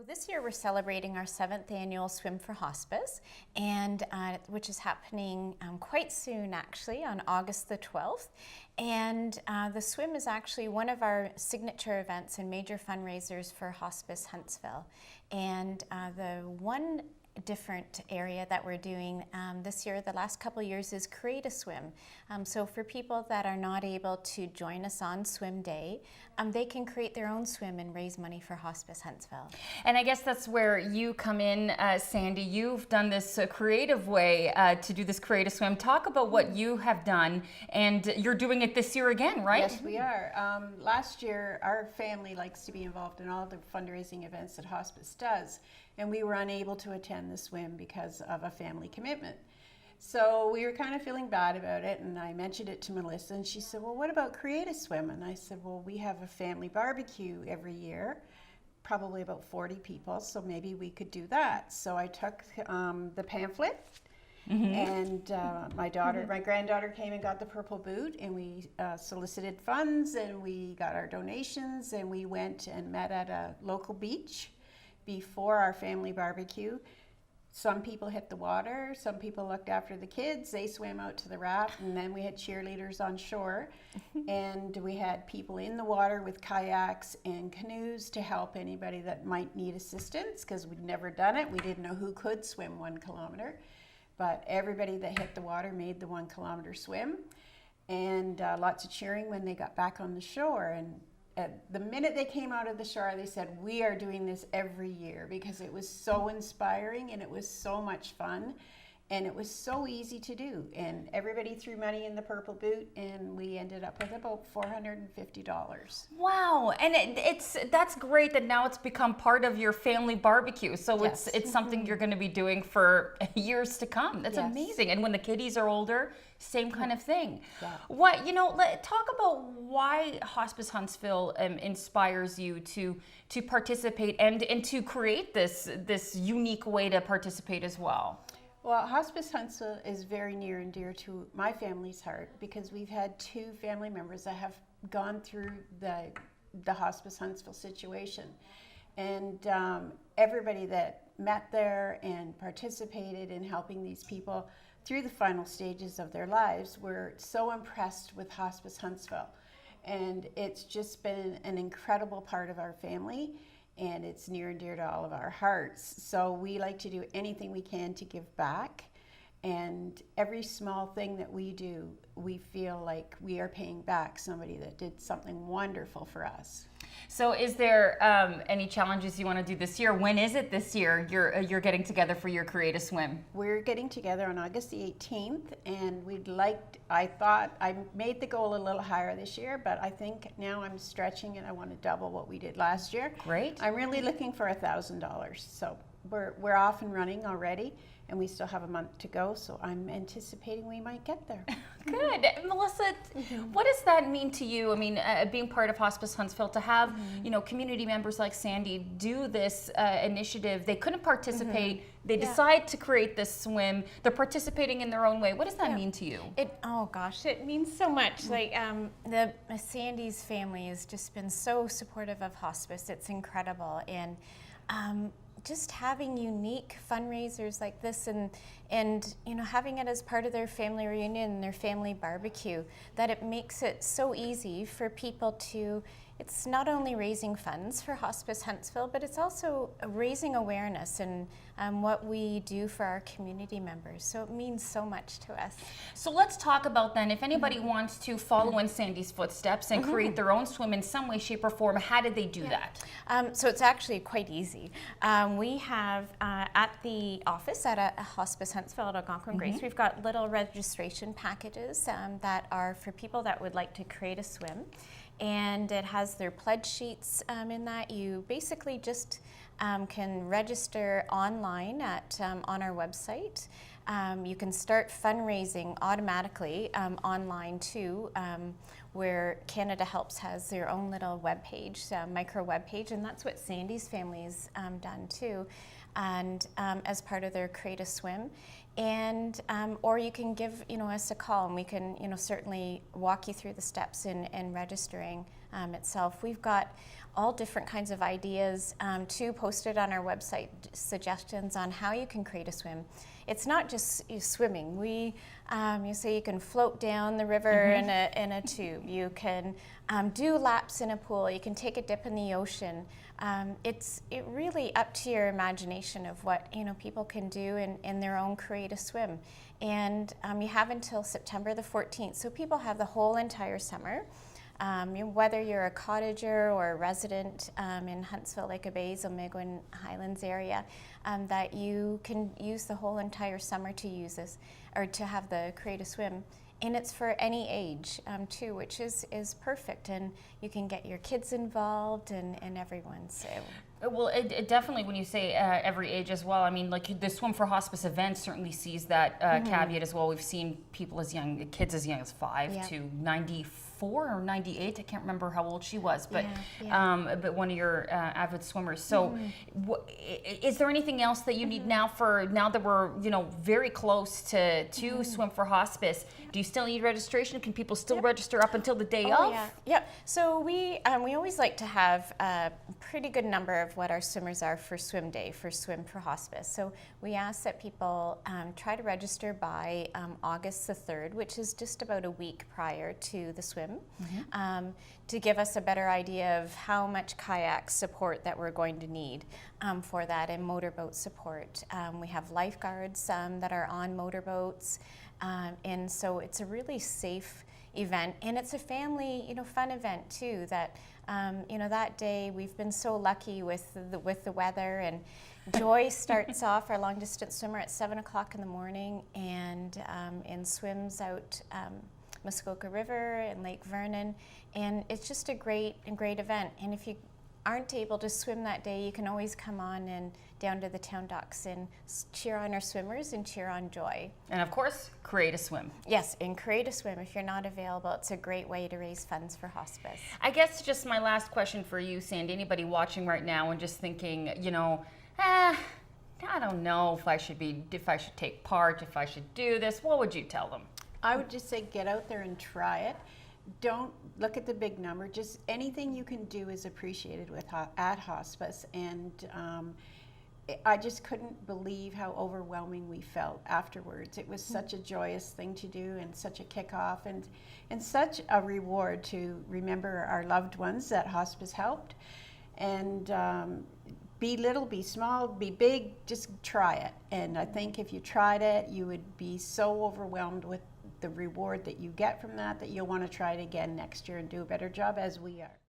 This year we're celebrating our 7th annual Swim for Hospice, and which is happening quite soon, actually, on August the 12th. And the swim is actually one of our signature events and major fundraisers for Hospice Huntsville. And the one different area that we're doing this year, the last couple of years, is create a swim. So for people that are not able to join us on swim day, they can create their own swim and raise money for Hospice Huntsville. And I guess that's where you come in, Sandy. You've done this creative way to do this create a swim. Talk about what you have done, and you're doing it this year again, right? Yes, we are. Last year, our family likes to be involved in all the fundraising events that Hospice does, and we were unable to attend the swim because of a family commitment. So we were kind of feeling bad about it, and I mentioned it to Melissa, and she said, well, what about create a swim? And I said, well, we have a family barbecue every year, probably about 40 people, so maybe we could do that. So I took the pamphlet, and my granddaughter came and got the purple boot, and we solicited funds, and we got our donations, and we went and met at a local beach before our family barbecue. Some people hit the water, some people looked after the kids, they swam out to the raft, and then we had cheerleaders on shore. And we had people in the water with kayaks and canoes to help anybody that might need assistance, because we'd never done it. We didn't know who could swim 1 kilometer, but everybody that hit the water made the 1 kilometer swim. And lots of cheering when they got back on the shore. And the minute they came out of the shore, they said, we are doing this every year, because it was so inspiring and it was so much fun and it was so easy to do. And everybody threw money in the purple boot, and we ended up with about $450. Wow, and that's great that now it's become part of your family barbecue. So Yes. it's something you're going to be doing for years to come. That's Yes. amazing. And when the kiddies are older, same kind of thing. Yeah. Talk about why Hospice Huntsville inspires you to participate and to create this unique way to participate as well. Well, Hospice Huntsville is very near and dear to my family's heart, because we've had 2 family members that have gone through the Hospice Huntsville situation. And everybody that met there and participated in helping these people through the final stages of their lives were so impressed with Hospice Huntsville. And it's just been an incredible part of our family, and it's near and dear to all of our hearts. So we like to do anything we can to give back, and every small thing that we do, we feel like we are paying back somebody that did something wonderful for us. So is there any challenges you want to do this year? When is it this year you're getting together for your Create a Swim? We're getting together on August the 18th, and I made the goal a little higher this year, but I think now I'm stretching and I want to double what we did last year. Great. I'm really looking for $1,000. So we're off and running already, and we still have a month to go, so I'm anticipating we might get there. Good. Melissa, what does that mean to you? I mean, being part of Hospice Huntsville, to have community members like Sandy do this initiative. They couldn't participate. They decide to create this swim. They're participating in their own way. What does that mean to you? It means so much. Like the Sandy's family has just been so supportive of hospice. It's incredible. And just having unique fundraisers like this, and having it as part of their family reunion and their family barbecue, that it makes it so easy for people to, it's not only raising funds for Hospice Huntsville, but it's also raising awareness and what we do for our community members. So it means so much to us. So let's talk about then, if anybody wants to follow in Sandy's footsteps and create their own swim in some way, shape, or form, how did they do that? So it's actually quite easy. We have at the office at a Hospice Huntsville at Algonquin Grace, we've got little registration packages that are for people that would like to create a swim. And it has their pledge sheets in that. You basically just can register online on our website. You can start fundraising automatically online too, where Canada Helps has their own little webpage, micro webpage, and that's what Sandy's family's done too, and as part of their Create a Swim. And or you can give us a call, and we can certainly walk you through the steps in registering itself. We've got all different kinds of ideas to posted on our website, suggestions on how you can create a swim. It's not just swimming. You say you can float down the river in a tube. You can do laps in a pool. You can take a dip in the ocean. It's really up to your imagination of what people can do in their own create a swim. And you have until September the 14th, so people have the whole entire summer. Whether you're a cottager or a resident in Huntsville, Lake Bays, Omeguin Highlands area, that you can use the whole entire summer to use this, or to have the create a swim. And it's for any age too, which is perfect. And you can get your kids involved and everyone. So. Well, it definitely, when you say every age as well, I mean, like the Swim for Hospice event certainly sees that caveat as well. We've seen kids as young as 5 to 94 or 98. I can't remember how old she was, but but one of your avid swimmers. So, is there anything else that you need now that we're very close to Swim for Hospice? Do you still need registration? Can people still register up until the day of? Yeah. So we always like to have a pretty good number of what our swimmers are for swim day, for Swim for Hospice. So we ask that people try to register by August the 3rd, which is just about a week prior to the swim, to give us a better idea of how much kayak support that we're going to need for that, and motorboat support. We have lifeguards that are on motorboats, and so it's a really safe event, and it's a family, fun event too. That that day we've been so lucky with the weather, and Joy starts off, our long distance swimmer, at 7 o'clock in the morning, and swims out Muskoka River and Lake Vernon, and it's just a great event. And if you aren't able to swim that day, you can always come on and down to the town docks and cheer on our swimmers and cheer on Joy. And of course, create a swim. Yes, and create a swim. If you're not available, it's a great way to raise funds for hospice. I guess just my last question for you, Sandy, anybody watching right now and just thinking, I don't know if I should take part, if I should do this, what would you tell them? I would just say get out there and try it. Don't look at the big number. Just anything you can do is appreciated at hospice. And I just couldn't believe how overwhelming we felt afterwards. It was such a joyous thing to do, and such a kickoff, and such a reward to remember our loved ones that hospice helped. And be little, be small, be big, just try it. And I think if you tried it, you would be so overwhelmed with the reward that you get from that you'll want to try it again next year and do a better job, as we are.